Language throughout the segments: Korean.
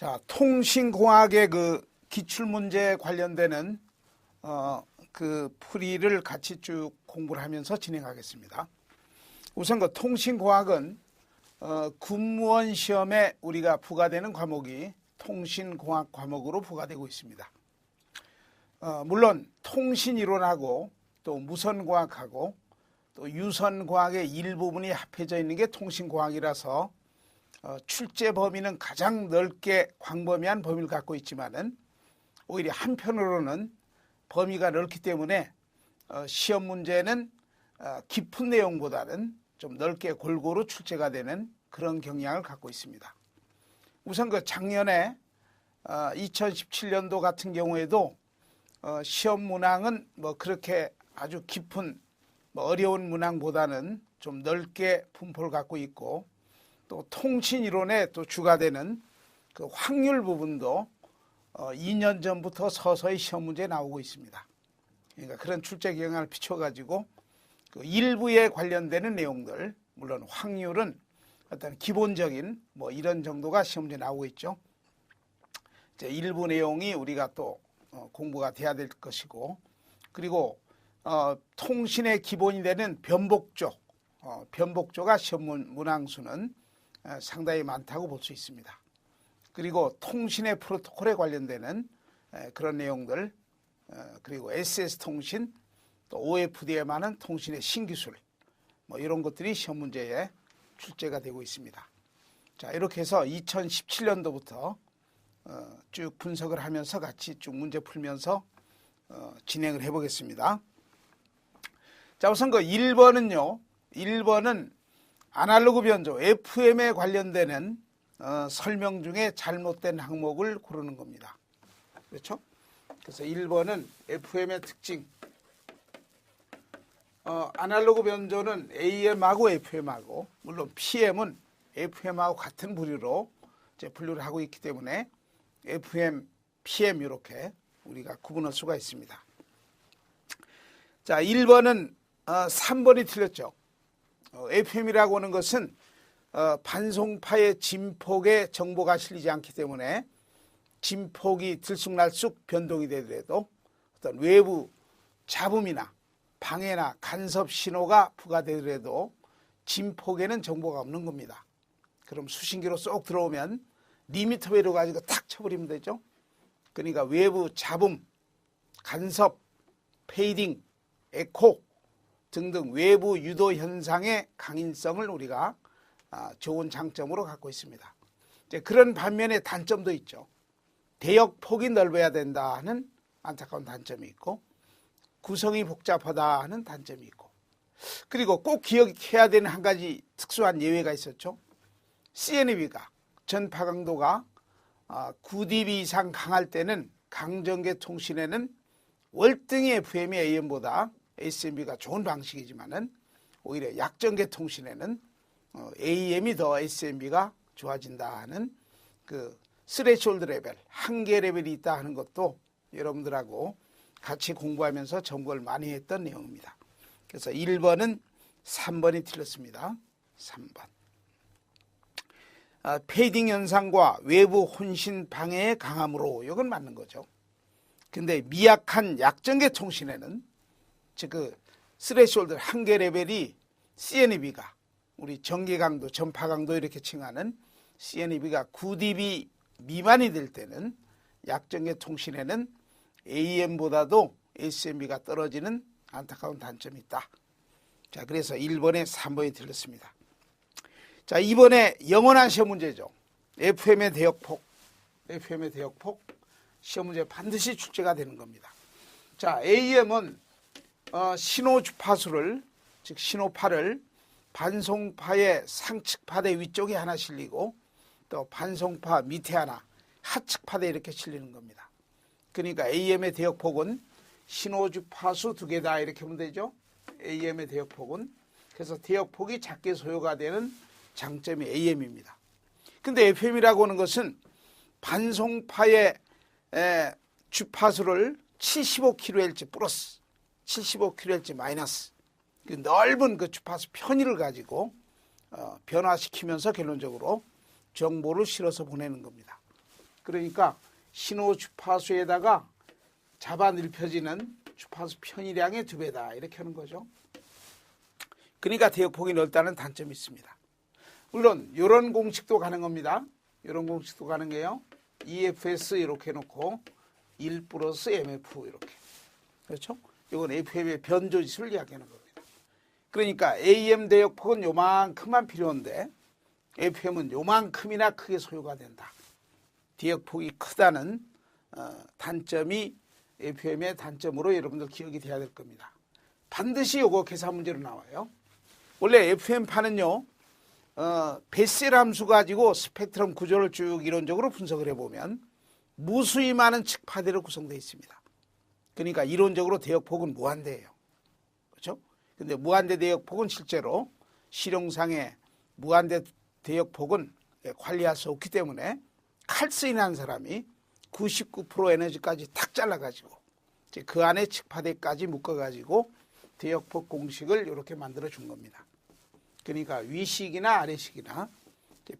자, 통신공학의 그 기출문제 관련되는 그 풀이를 같이 쭉 공부를 하면서 진행하겠습니다. 우선 그 통신공학은 군무원 시험에 우리가 부과되는 과목이 통신공학 과목으로 부과되고 있습니다. 물론 통신이론하고 또 무선공학하고 또 유선공학의 일부분이 합해져 있는 게 통신공학이라서 출제 범위는 가장 넓게 광범위한 범위를 갖고 있지만은 오히려 한편으로는 범위가 넓기 때문에 시험 문제는 깊은 내용보다는 좀 넓게 골고루 출제가 되는 그런 경향을 갖고 있습니다. 우선 그 작년에 2017년도 같은 경우에도 시험 문항은 뭐 그렇게 아주 깊은 어려운 문항보다는 좀 넓게 분포를 갖고 있고 또 통신이론에 또 주가 되는 그 확률 부분도 2년 전부터 서서히 시험 문제에 나오고 있습니다. 그러니까 그런 출제 경향을 비춰가지고 그 일부에 관련되는 내용들, 물론 확률은 어떤 기본적인 뭐 이런 정도가 시험 문제에 나오고 있죠. 이제 일부 내용이 우리가 또 공부가 돼야 될 것이고, 그리고 통신의 기본이 되는 변복조, 변복조가 시험 문항수는 상당히 많다고 볼 수 있습니다. 그리고 통신의 프로토콜에 관련되는 그런 내용들, 그리고 SS통신, 또 OFD에 많은 통신의 신기술, 뭐 이런 것들이 시험 문제에 출제가 되고 있습니다. 자, 이렇게 해서 2017년도부터 쭉 분석을 하면서 같이 쭉 문제 풀면서 진행을 해보겠습니다. 자, 우선 그 1번은요. 1번은 아날로그 변조 FM에 관련되는 설명 중에 잘못된 항목을 고르는 겁니다. 그렇죠? 그래서 1번은 FM의 특징. 아날로그 변조는 AM하고 FM하고, 물론 PM은 FM하고 같은 부류로 이제 분류를 하고 있기 때문에 FM, PM 이렇게 우리가 구분할 수가 있습니다. 자, 1번은 3번이 틀렸죠. FM이라고 하는 것은 반송파의 진폭에 정보가 실리지 않기 때문에 진폭이 들쑥날쑥 변동이 되더라도 어떤 외부 잡음이나 방해나 간섭 신호가 부과되더라도 진폭에는 정보가 없는 겁니다. 그럼 수신기로 쏙 들어오면 리미터 배로 가지고 탁 쳐버리면 되죠. 그러니까 외부 잡음, 간섭, 페이딩, 에코 등등 외부 유도 현상의 강인성을 우리가 좋은 장점으로 갖고 있습니다. 이제 그런 반면에 단점도 있죠. 대역폭이 넓어야 된다 하는 안타까운 단점이 있고, 구성이 복잡하다 하는 단점이 있고, 그리고 꼭 기억해야 되는 한 가지 특수한 예외가 있었죠. CNEB가 전파 강도가 9dB 이상 강할 때는 강전개 통신에는 월등히 FM이 AM보다 SMB가 좋은 방식이지만은 오히려 약전개 통신에는 AM이 더 SMB가 좋아진다 는 그 스레시홀드 레벨, 한계 레벨이 있다 하는 것도 여러분들하고 같이 공부하면서 점검을 많이 했던 내용입니다. 그래서 1번은 3번이 틀렸습니다. 3번. 페이딩 현상과 외부 혼신 방해의 강함으로, 이건 맞는 거죠. 근데 미약한 약전개 통신에는 즉 그 스레시홀드 한계 레벨이 CNEB가 우리 전개 강도, 전파 강도 이렇게 칭하는 CNEB가 9dB 미만이 될 때는 약전개 통신에는 AM보다도 SMB가 떨어지는 안타까운 단점이 있다. 자, 그래서 1번에 3번이 틀렸습니다. 자, 2번에 영원한 시험 문제죠. FM의 대역폭. FM의 대역폭. 시험 문제 반드시 출제가 되는 겁니다. 자, AM은 신호 주파수를, 즉 신호파를 반송파의 상측 파대 위쪽에 하나 실리고 또 반송파 밑에 하나, 하측 파대 이렇게 실리는 겁니다. 그러니까 AM의 대역폭은 신호 주파수 두 개다 이렇게 보면 되죠. AM의 대역폭은. 그래서 대역폭이 작게 소요가 되는 장점이 AM입니다. 근데 FM이라고 하는 것은 반송파의 주파수를 75kHz 플러스 75kHz 마이너스 그 넓은 그 주파수 편의를 가지고 변화시키면서 결론적으로 정보를 실어서 보내는 겁니다. 그러니까 신호 주파수에다가 잡아 넓혀지는 주파수 편의량의 2배다 이렇게 하는 거죠. 그러니까 대역폭이 넓다는 단점이 있습니다. 물론 이런 공식도 가능합니다. 이런 공식도 가능해요. EFS 이렇게 해놓고 1 플러스 MF 이렇게. 그렇죠? 이건 FM의 변조지수를 이야기하는 겁니다. 그러니까 AM 대역폭은 요만큼만 필요한데 FM은 요만큼이나 크게 소요가 된다. 대역폭이 크다는 단점이 FM의 단점으로 여러분들 기억이 돼야 될 겁니다. 반드시 요거 계산 문제로 나와요. 원래 FM파는요. 베셀 함수 가지고 스펙트럼 구조를 쭉 이론적으로 분석을 해보면 무수히 많은 측파대로 구성되어 있습니다. 그러니까 이론적으로 대역폭은 무한대예요. 그렇죠? 근데 무한대 대역폭은 실제로 실용상의 무한대 대역폭은 관리할 수 없기 때문에 칼스인한 사람이 99% 에너지까지 탁 잘라가지고 그 안에 측파대까지 묶어가지고 대역폭 공식을 이렇게 만들어 준 겁니다. 그러니까 위식이나 아래식이나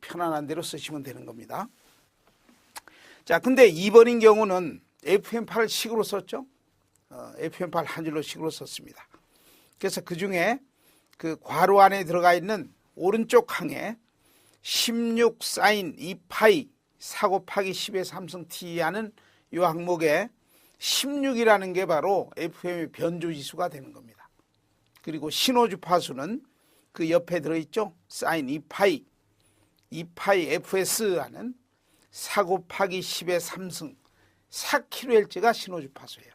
편안한 대로 쓰시면 되는 겁니다. 자, 근데 2번인 경우는 FM8을 식으로 썼죠. FM8 한 줄로 식으로 썼습니다. 그래서 그 중에 그 괄호 안에 들어가 있는 오른쪽 항에 16 사인 2파이 4 곱하기 10의 3승 t 하는 이 항목에 16이라는 게 바로 FM의 변조지수가 되는 겁니다. 그리고 신호주파수는 그 옆에 들어있죠. 사인 2파이 FS 하는 4 곱하기 10의 3승 4kHz가 신호주파수예요.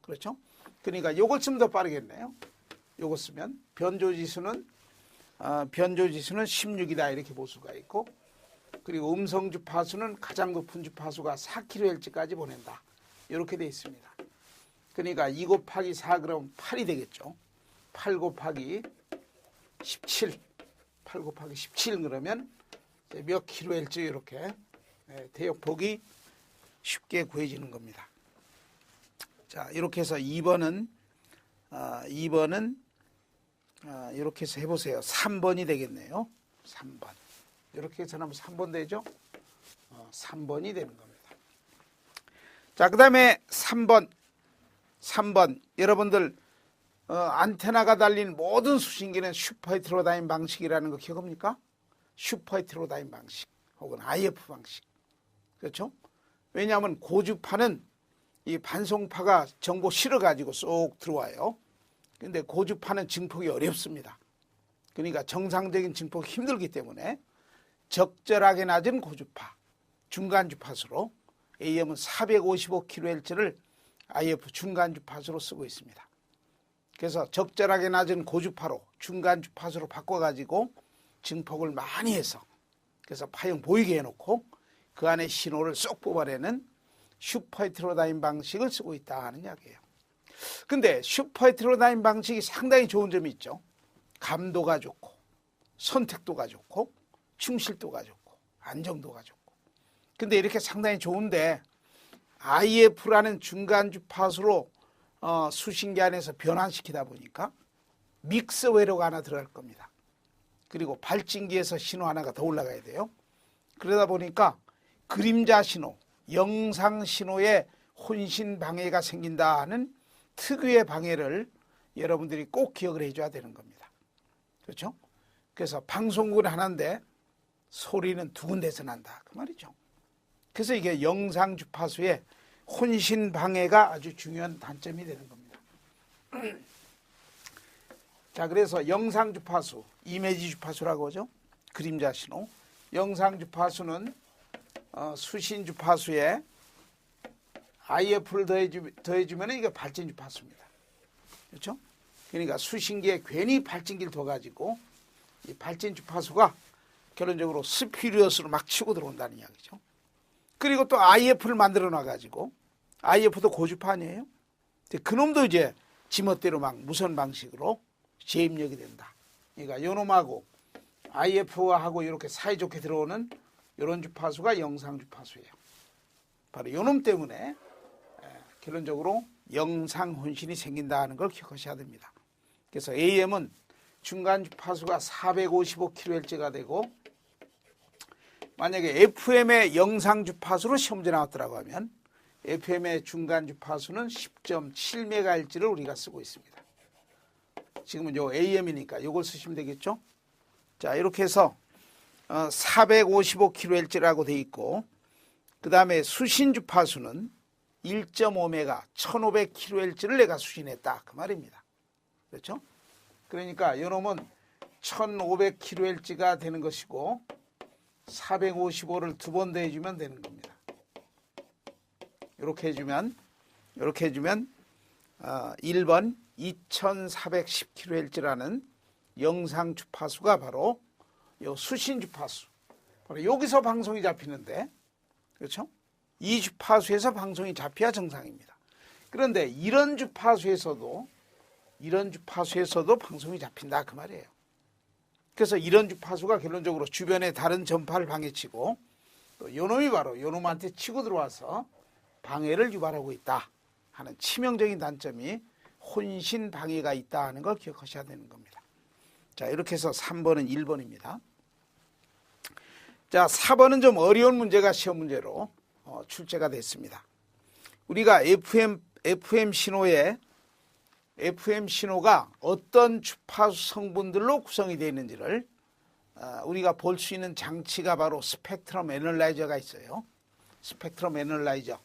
그렇죠? 그러니까 요걸 쓰면 더 빠르겠네요. 요거 쓰면 변조지수는 16이다 이렇게 볼 수가 있고, 그리고 음성주파수는 가장 높은 주파수가 4kHz까지 보낸다. 이렇게 되어 있습니다. 그러니까 2 곱하기 4 그러면 8이 되겠죠. 8 곱하기 17 그러면 몇 kHz 이렇게 대역폭이 쉽게 구해지는 겁니다. 자, 이렇게 해서 2번은 이렇게 해서 해보세요. 3번이 되겠네요. 3번. 이렇게 해서 하면 3번 되죠? 3번이 되는 겁니다. 자, 그 다음에 3번. 여러분들 안테나가 달린 모든 수신기는 슈퍼헤테로다인 방식이라는 거 기억합니까? 슈퍼헤테로다인 방식 혹은 IF 방식. 그렇죠? 왜냐하면 고주파는 이 반송파가 정보 실어가지고 쏙 들어와요. 근데 고주파는 증폭이 어렵습니다. 그러니까 정상적인 증폭이 힘들기 때문에 적절하게 낮은 고주파, 중간 주파수로 AM은 455kHz를 IF 중간 주파수로 쓰고 있습니다. 그래서 적절하게 낮은 고주파로 중간 주파수로 바꿔가지고 증폭을 많이 해서 그래서 파형 보이게 해놓고 그 안에 신호를 쏙 뽑아내는 슈퍼헤테로다인 방식을 쓰고 있다 하는 이야기예요. 근데 슈퍼헤테로다인 방식이 상당히 좋은 점이 있죠. 감도가 좋고 선택도가 좋고 충실도가 좋고 안정도가 좋고. 근데 이렇게 상당히 좋은데 IF라는 중간 주파수로 수신기 안에서 변환시키다 보니까 믹서 회로가 하나 들어갈 겁니다. 그리고 발진기에서 신호 하나가 더 올라가야 돼요. 그러다 보니까 그림자 신호, 영상 신호에 혼신 방해가 생긴다 하는 특유의 방해를 여러분들이 꼭 기억을 해줘야 되는 겁니다. 그렇죠? 그래서 방송국은 하나인데 소리는 두 군데서 난다 그 말이죠. 그래서 이게 영상 주파수의 혼신 방해가 아주 중요한 단점이 되는 겁니다. 자, 그래서 영상 주파수, 이미지 주파수라고 하죠. 그림자 신호. 영상 주파수는 수신 주파수에 IF를 더해주면 이게 발진 주파수입니다. 그렇죠? 그러니까 수신기에 괜히 발진기를 둬가지고 이 발진 주파수가 결론적으로 스피리어스로 막 치고 들어온다는 이야기죠. 그리고 또 IF를 만들어 놔가지고 IF도 고주파 아니에요? 그놈도 이제 지멋대로 막 무선 방식으로 재입력이 된다. 그러니까 요놈하고 IF하고 이렇게 사이좋게 들어오는 이런 주파수가 영상 주파수예요. 바로 요놈 때문에 결론적으로 영상 혼신이 생긴다는 걸 기억하셔야 됩니다. 그래서 AM은 중간 주파수가 455kHz가 되고 만약에 FM의 영상 주파수로 시험 문제 나왔더라고 하면 FM의 중간 주파수는 10.7MHz를 우리가 쓰고 있습니다. 지금은 요 AM이니까 요걸 쓰시면 되겠죠. 자, 이렇게 해서 455kHz라고 돼 있고, 그 다음에 수신 주파수는 1.5MHz, 1500kHz를 내가 수신했다 그 말입니다. 그렇죠? 그러니까 요놈은 1500kHz가 되는 것이고 455를 두 번 더해주면 되는 겁니다. 이렇게 해주면 1번 2410kHz라는 영상 주파수가 바로 요 수신 주파수, 바로 여기서 방송이 잡히는데, 그렇죠? 이 주파수에서 방송이 잡혀야 정상입니다. 그런데 이런 주파수에서도 방송이 잡힌다 그 말이에요. 그래서 이런 주파수가 결론적으로 주변의 다른 전파를 방해치고, 또 요놈이 바로 요놈한테 치고 들어와서 방해를 유발하고 있다 하는 치명적인 단점이 혼신 방해가 있다 하는 걸 기억하셔야 되는 겁니다. 자, 이렇게 해서 3번은 1번입니다. 자, 4번은 좀 어려운 문제가 시험 문제로 출제가 됐습니다. 우리가 FM 신호가 어떤 주파수 성분들로 구성이 되어 있는지를 우리가 볼 수 있는 장치가 바로 스펙트럼 애널라이저가 있어요. 스펙트럼 애널라이저.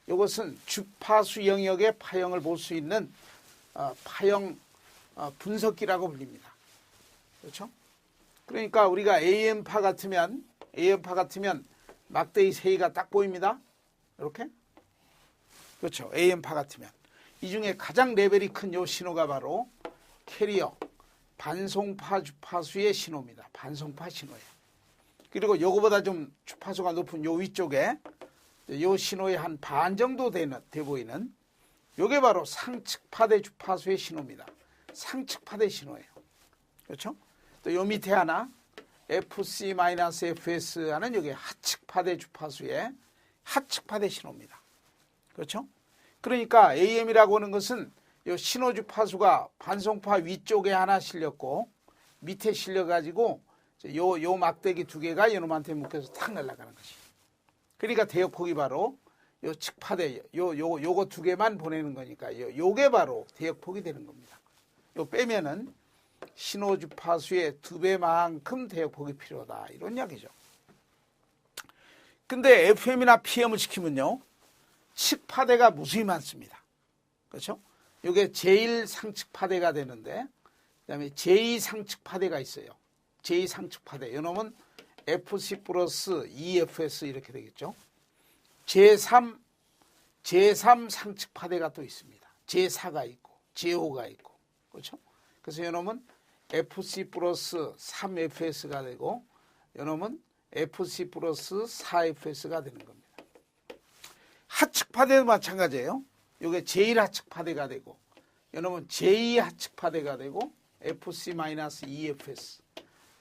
이것은 주파수 영역의 파형을 볼 수 있는 파형 분석기라고 불립니다. 그렇죠? 그러니까 우리가 AM파 같으면 막대기 세 개가 딱 보입니다. 이렇게. 그렇죠. AM파 같으면. 이 중에 가장 레벨이 큰 요 신호가 바로 캐리어, 반송파 주파수의 신호입니다. 반송파 신호예요. 그리고 요거보다 좀 주파수가 높은 요 위쪽에 요 신호의 한 반 정도 돼 보이는 요게 바로 상측파대 주파수의 신호입니다. 상측파대 신호예요. 그렇죠? 또 요 밑에 하나 FC-FS 하는 요게 하측파대 주파수의 하측파대 신호입니다. 그렇죠? 그러니까 AM이라고 하는 것은 요 신호 주파수가 반송파 위쪽에 하나 실렸고 밑에 실려가지고 요 막대기 두 개가 요놈한테 묶여서 탁 날아가는 것이. 그러니까 대역폭이 바로 요 측파대 요거 두 개만 보내는 거니까 요게 바로 대역폭이 되는 겁니다. 요 빼면은 신호 주파수의 2배만큼 대역폭이 필요하다 이런 이야기죠. 근데 FM이나 PM을 시키면요 측파대가 무수히 많습니다. 그렇죠? 요게 제1상측파대가 되는데, 그 다음에 제2상측파대가 있어요. 제2상측파대. 요놈은 FC 플러스 EFS 이렇게 되겠죠. 제3 상측파대가 또 있습니다. 제4가 있고, 제5가 있고. 그렇죠? 그래서 요놈은 FC 플러스 3FS가 되고, 요놈은 FC 플러스 4FS가 되는 겁니다. 하측파대도 마찬가지예요. 이게 제1하측파대가 되고, 요놈은 제2하측파대가 되고, FC-EFS.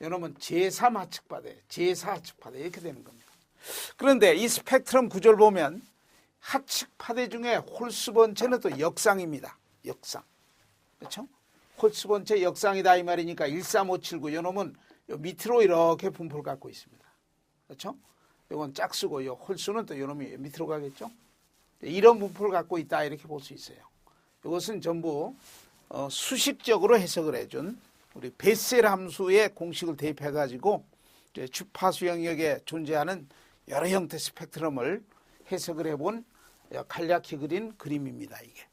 요놈은 제3하측파대, 제4하측파대 이렇게 되는 겁니다. 그런데 이 스펙트럼 구조를 보면 하측파대 중에 홀수 번체는 또 역상입니다. 역상. 그렇죠? 홀수 번체 역상이다 이 말이니까 13579 요놈은 요 밑으로 이렇게 분포를 갖고 있습니다. 그렇죠? 이건 짝수고 요 홀수는 또 요놈이 밑으로 가겠죠. 이런 분포를 갖고 있다 이렇게 볼 수 있어요. 이것은 전부 수식적으로 해석을 해준 우리 베셀 함수의 공식을 대입해 가지고 주파수 영역에 존재하는 여러 형태 스펙트럼을 해석을 해본 간략히 그린 그림입니다. 이게.